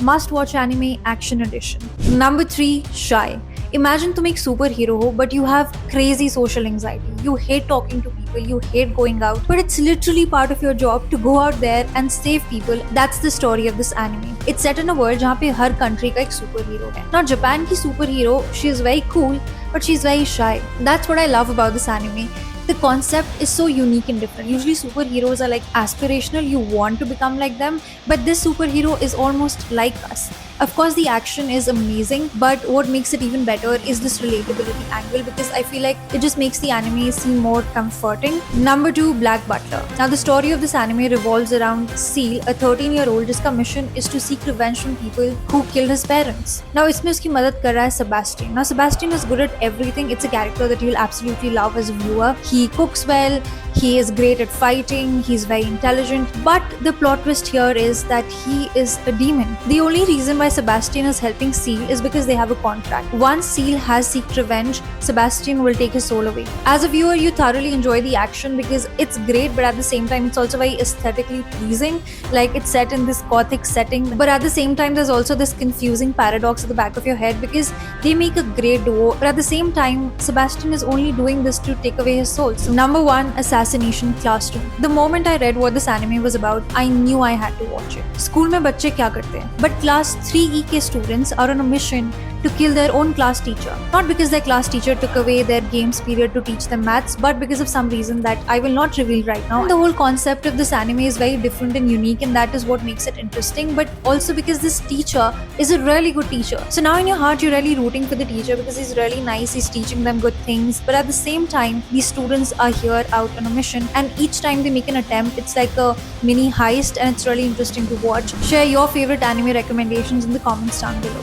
Must watch anime action edition. Number 3, Shy. Imagine तुम एक super hero हो but you have crazy social anxiety. You hate talking to people, you hate going out, but it's literally part of your job to go out there and save people. That's the story of this anime. It's set in a world जहाँ पे हर country का एक super hero है. Now Japan की super hero, she is very cool, but she's very shy. That's what I love about this anime. The concept is so unique and different. Usually superheroes are like aspirational, you want to become like them, but this superhero is almost like us. Of course the action is amazing, but what makes it even better is this relatability angle, because I feel like it just makes the anime seem more comforting. Number 2, Black Butler. Now the story of this anime revolves around Seal, a 13-year-old जिसका mission is to seek revenge from people who killed his parents. Now इसमें उसकी मदद कर रहा है Sebastian. Now Sebastian is good at everything. It's a character that you'll absolutely love as a viewer. He cooks well, he is great at fighting, he's very intelligent, but the plot twist here is that he is a demon. The only reason why Sebastian is helping Seal is because they have a contract. Once Seal has sought revenge, Sebastian will take his soul away. As a viewer, you thoroughly enjoy the action because it's great, but at the same time, it's also very aesthetically pleasing. Like it's set in this gothic setting, but at the same time, there's also this confusing paradox at the back of your head because they make a great duo, but at the same time, Sebastian is only doing this to take away his soul. So, number 1, Assassination Classroom. The moment I read what this anime was about, I knew I had to watch it. School में बच्चे क्या करते हैं? But class 3E के students are on a mission to kill their own class teacher. Not because their class teacher took away their games period to teach them maths, but because of some reason that I will not reveal right now. And the whole concept of this anime is very different and unique, and that is what makes it interesting, but also because this teacher is a really good teacher. So now in your heart, you're really rooting for the teacher because he's really nice, he's teaching them good things, but at the same time, these students are here out on a mission, and each time they make an attempt, it's like a mini heist, and it's really interesting to watch. Share your favorite anime recommendations in the comments down below.